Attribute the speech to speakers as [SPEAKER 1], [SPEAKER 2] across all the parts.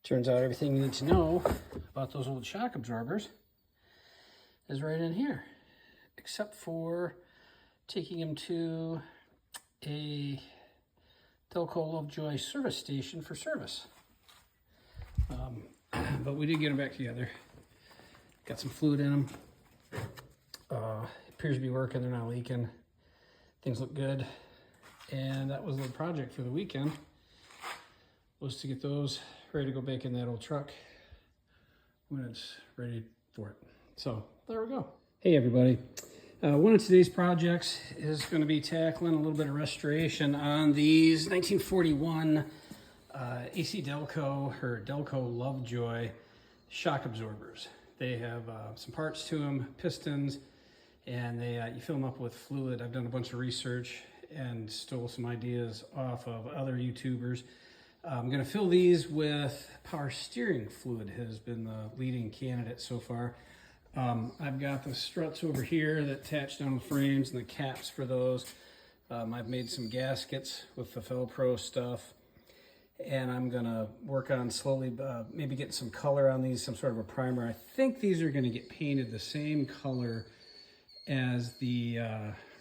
[SPEAKER 1] Turns out everything you need to know about those old shock absorbers is right in here, except for taking them to a Delco Lovejoy service station for service. But we did get them back together. Got some fluid in them. Appears to be working, they're not leaking. Things look good. And that was the project for the weekend, was to get those ready to go back in that old truck when it's ready for it. So there we go. Hey everybody. One of today's projects is going to be tackling a little bit of restoration on these 1941 AC Delco or Delco Lovejoy shock absorbers. They have some parts to them, pistons, and you fill them up with fluid. I've done a bunch of research and stole some ideas off of other YouTubers. I'm going to fill these with power steering fluid, has been the leading candidate so far. I've got the struts over here that attach down the frames and the caps for those. I've made some gaskets with the Felpro stuff, and I'm going to work on slowly maybe getting some color on these, some sort of a primer. I think these are going to get painted the same color as the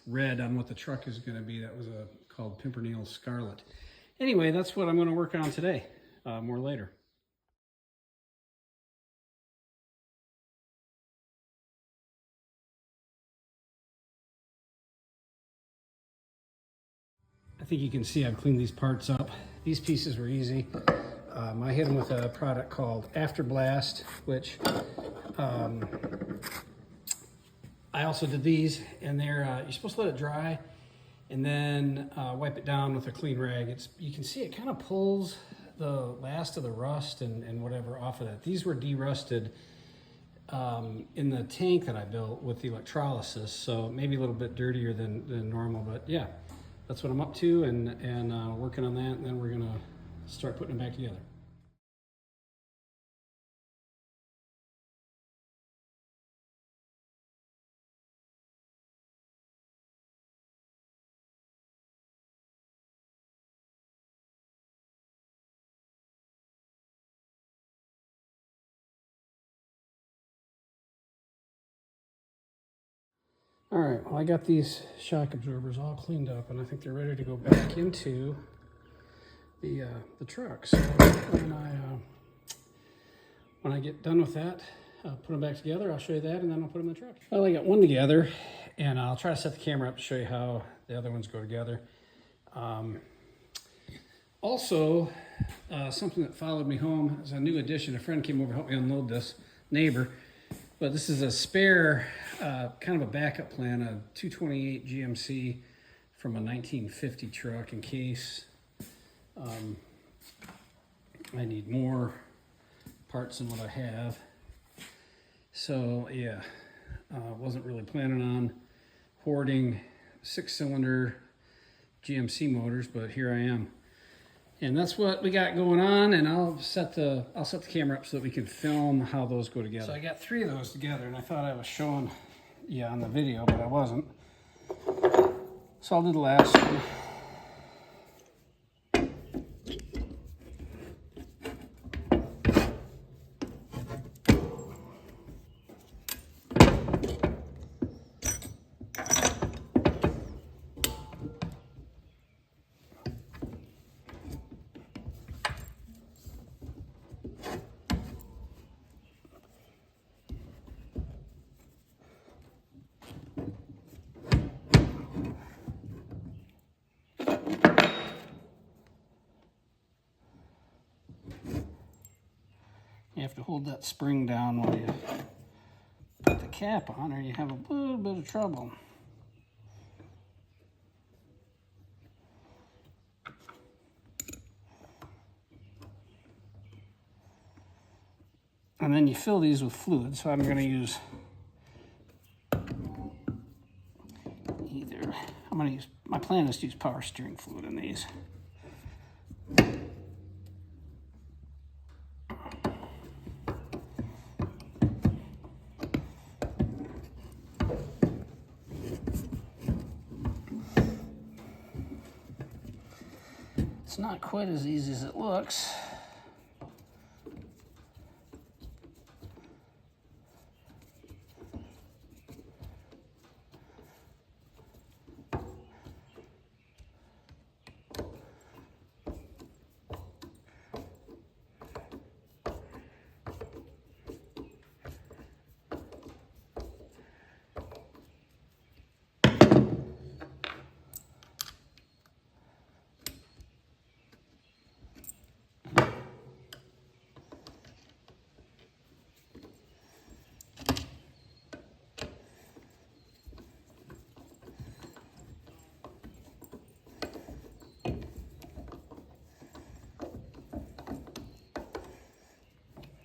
[SPEAKER 1] red on what the truck is going to be. That was called Pimpernel Scarlet. Anyway, that's what I'm going to work on today. More later. I think you can see I've cleaned these parts up. These pieces were easy. I hit them with a product called Afterblast, which I also did these, and you're supposed to let it dry and then wipe it down with a clean rag. You can see it kind of pulls the last of the rust and whatever off of that. These were derusted in the tank that I built with the electrolysis, so maybe a little bit dirtier than normal, but yeah, that's what I'm up to, and working on that, and then we're gonna start putting them back together. All right, well, I got these shock absorbers all cleaned up, and I think they're ready to go back into the truck. So when I get done with that, I'll put them back together. I'll show you that, and then I'll put them in the truck. Well, I got one together, and I'll try to set the camera up to show you how the other ones go together. Also, something that followed me home is a new addition. A friend came over to help me unload this, neighbor. But this is a spare, kind of a backup plan, a 228 GMC from a 1950 truck in case I need more parts than what I have. So yeah, wasn't really planning on hoarding 6-cylinder GMC motors, but here I am. And that's what we got going on, and I'll set the camera up so that we can film how those go together. So I got 3 of those together, and I thought I was showing you on the video, but I wasn't. So I'll do the last one. You have to hold that spring down while you put the cap on, or you have a little bit of trouble. And then you fill these with fluid, so I'm going to use my plan is to use power steering fluid in these. It's not quite as easy as it looks.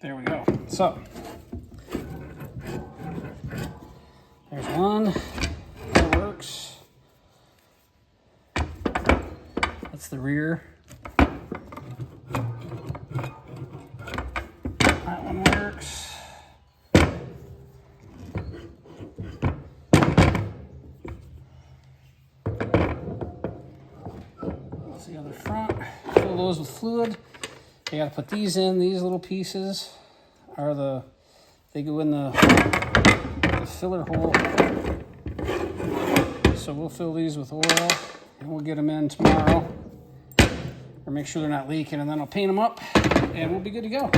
[SPEAKER 1] There we go. So there's one. That works. That's the rear. That one works. That's the other front. Fill those with fluid. You gotta put these in. These little pieces are they go in the filler hole. So we'll fill these with oil and we'll get them in tomorrow, or make sure they're not leaking, and then I'll paint them up and we'll be good to go.